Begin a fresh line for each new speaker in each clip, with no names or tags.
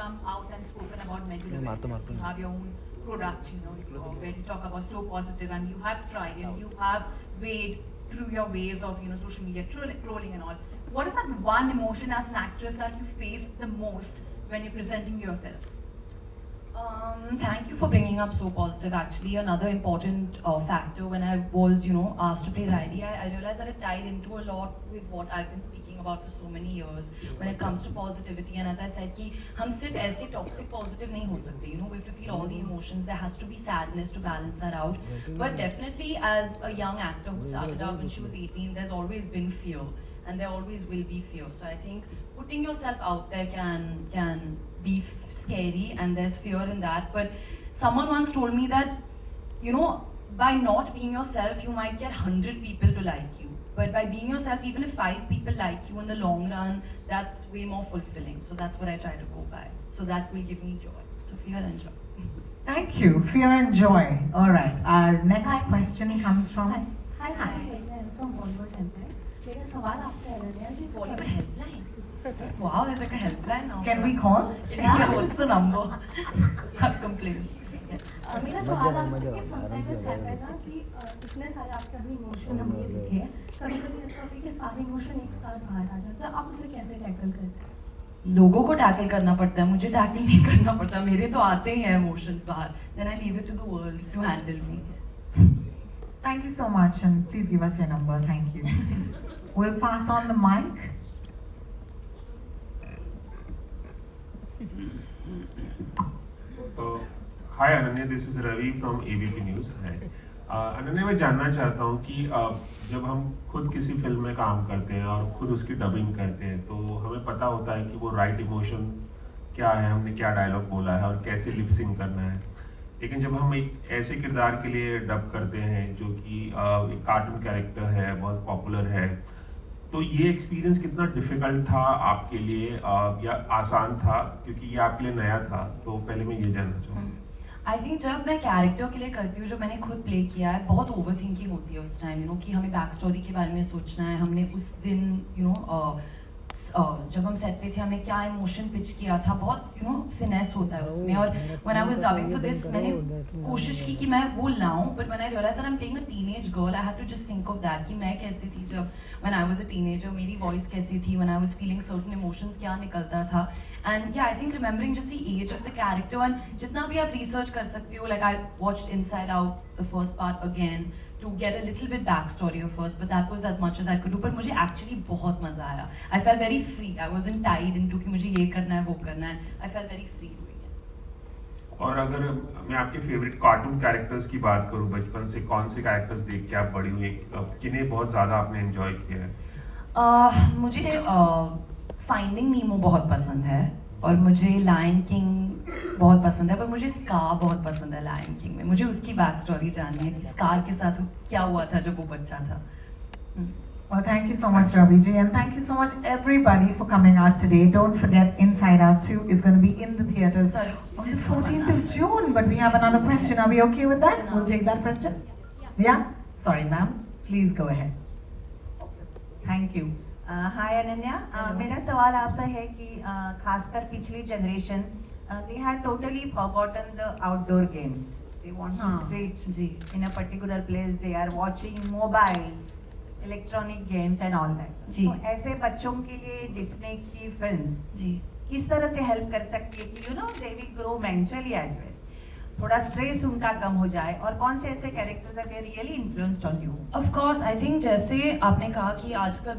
come out and spoken about mental awareness. You have your own product, where you talk about slow positive, and you have tried and you have weighed through your ways of social media trolling and all. What is that one emotion as an actress that you face the most when you're presenting yourself?
Thank you for bringing up So Positive. Actually, another important factor when I was, asked to play Riley, I realized that it tied into a lot with what I've been speaking about for so many years when it comes to positivity. And as I said, कि हम सिर्फ ऐसे toxic positive नहीं हो सकते. We have to feel all the emotions. There has to be sadness to balance that out. But definitely, as a young actor who started out when she was 18, there's always been fear, and there always will be fear. So I think putting yourself out there can be scary, and there's fear in that. But someone once told me that, by not being yourself, you might get 100 people to like you. But by being yourself, even if 5 people like you in the long run, that's way more fulfilling. So that's what I try to go by. So that will give me joy. So fear and joy.
Thank you. Fear and joy. All right. Our next question comes from.
Hi, this is Meghna. I'm from Bollywood Helpline. मेरा सवाल आपसे है कि
Bollywood Helpline. Wow, there's like a helpline now.
Can we call?
Yeah, what's the number? Have complaints.
मेरा सवाल आपसे कि sometimes ऐसा है ना कि इतने सारे आपके अभी इमोशन हमने देखे हैं, कभी-कभी ऐसा होता है कि सारे इमोशन एक साथ बाहर आ जाते हैं, आप उसे कैसे टैकल करते हैं?
लोगों को टैकल करना पड़ता है, मुझे टैकल नहीं करना पड़ता, मेरे तो आते ही हैं इमोशंस बाहर. Then I leave it to the world to handle me.
Thank you so much, and please give us your number. Thank you. We'll pass on the mic.
Hi Ananya, this is Ravi from ABP News. Ananya, मैं जानना चाहता हूँ कि जब हम खुद किसी film में काम करते हैं और खुद उसकी डबिंग करते हैं तो हमें पता होता है कि वो राइट इमोशन क्या है, हमने क्या डायलॉग बोला है और कैसे लिपसिंग करना है. लेकिन जब हम एक ऐसे किरदार के लिए डब करते हैं जो कि एक कार्टून कैरेक्टर है, बहुत पॉपुलर है, तो ये एक्सपीरियंस कितना डिफिकल्ट था आपके लिए या आसान था, क्योंकि ये आपके लिए नया था? तो पहले मैं ये जानना चाहूँगा.
आई थिंक जब मैं कैरेक्टर के लिए करती हूँ, जो मैंने खुद प्ले किया है, बहुत ओवर थिंकिंग होती है उस टाइम, कि हमें बैक स्टोरी के बारे में सोचना है. हमने उस दिन जब हम सेट पे थे, हमने क्या इमोशन पिच किया था, बहुत फिनेस होता है उसमें. और when I was dubbing for this, मैंने कोशिश की कि मैं वो लाऊं, but when I realise that I am playing a teenage girl, I had to just think of that कि मैं कैसी थी जब when I was a teenager, मेरी वॉइस कैसी थी, when I was feeling certain emotions क्या निकलता था. And yeah I think remembering just the age of the character, and जितना भी आप रिसर्च कर सकते हो, like I watched inside out the first part again to get a little bit backstory of first, but that was as much as I could do. But मुझे actually बहुत मजा आया. I felt very free. I wasn't tied into कि मुझे ये करना है, वो करना है. I felt very free doing it.
और अगर मैं आपके फेवरेट कार्टून कैरेक्टर्स की बात करूं, बचपन से कौन से कैरेक्टर्स देख के आप बड़ी हुई, किन्हें बहुत ज़्यादा आपने एंजॉय किया है?
मुझे फाइंडिंग नीमो बहुत पसंद है, और मुझे लायन किंग बहुत पसंद है, पर मुझे स्कार बहुत पसंद है लायन किंग में. मुझे उसकी बैक स्टोरी जाननी है कि स्कार के साथ क्या हुआ था जब वो बच्चा था.
Well, thank you so much, Ravi ji, and thank you so much everybody for coming out today. Don't forget, Inside Out 2 is going to be in the theaters on the 14th of June. But we have another question. Are we okay with that? We'll take that question. Yeah? Sorry, ma'am. Please go ahead.
Thank you. Hi Ananya, मेरा सवाल आपसे है कि खासकर पिछली generation they had totally forgotten the outdoor games. They want to sit in a particular place, they are watching mobiles, electronic games and all that. तो ऐसे बच्चों के लिए डिज्नी की फिल्म्स किस तरह से हेल्प कर सकती है कि they will grow mentally as well, थोड़ा स्ट्रेस उनका कम हो जाए, और कौन से ऐसे कैरेक्टर्स हैं they really influenced on you?
Of course, I think जैसे आपने कहा कि आजकल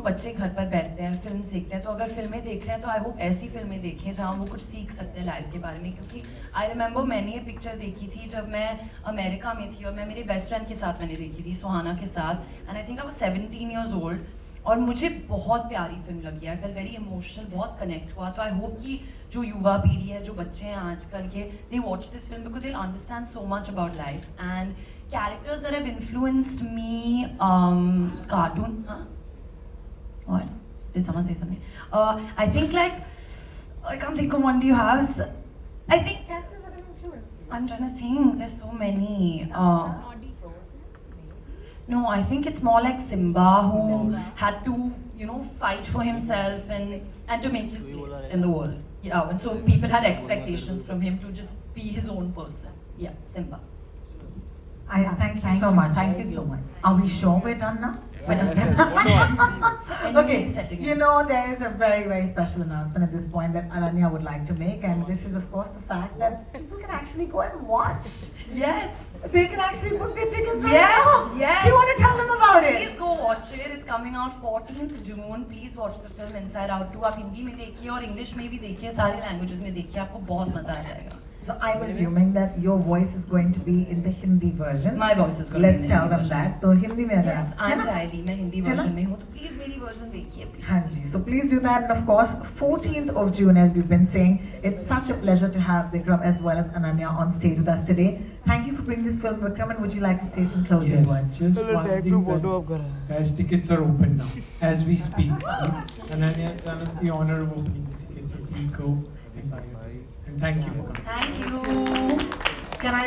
बच्चे घर पर बैठते हैं, फिल्म देखते हैं, तो अगर फिल्में देख रहे हैं तो आई होप ऐसी फिल्में देखें जहाँ वो कुछ सीख सकते हैं लाइफ के बारे में. क्योंकि आई रिमेंबर मैंने ये पिक्चर देखी थी जब मैं अमेरिका में थी, और मैं मेरे बेस्ट फ्रेंड के साथ मैंने देखी थी, सुहाना के साथ, and I think I was 17 years old, और मुझे बहुत प्यारी फिल्म लगी. आई फेल वेरी इमोशनल, बहुत कनेक्ट हुआ. तो आई होप कि जो युवा पीढ़ी है, जो बच्चे हैं आजकल के, they watch this film because they understand so much about life. And characters that have influenced me, cartoon, what did someone say something? I think like I can't think of one. Do you have? I think
Characters that have influenced you.
I'm trying to think. There's so many. No, I think it's more like Simba, who had to, fight for himself and to make his place in the world. Yeah, and so people had expectations from him to just be his own person. Yeah, Simba.
I thank you so much.
Thank you so much.
Are we sure we're done now?
We're done. And
Okay,
he's setting
you
it.
know there is a very, very special announcement at this point that Ananya would like to make, and this is of course the fact that people can actually go and watch.
Yes.
They can actually book their tickets right
Yes,
now.
yes.
Do you want to tell them about it?
Please go watch it. It's coming out 14th June. Please watch the film Inside Out 2. आप हिंदी में देखिए और English में भी देखिए, सारे languages में देखिए, आपको बहुत मजा आ जाएगा.
So I'm assuming that your voice is going to be in the Hindi version.
My voice is going to be in
Let's
the
tell
Hindi
them
version.
that. तो हिंदी में अगर
Yes,
आप- है
I'm
ना?
Riley. मैं हिंदी
है ना?
Version में हूँ, तो प्लीज मेरी वर्जन देखिए. please.
हाँ जी, so please do that, and of course 14th of June, as we've been saying, it's such a pleasure to have Vikram as well as Ananya on stage with us today. Thank you for bringing this film, Vikram, and would you like to say some closing words?
Just one thing that, guys, tickets are open now as we speak. Ananya has done us the honor of opening the tickets, so please go and buy your tickets. And thank you for coming.
Thank you.
Can I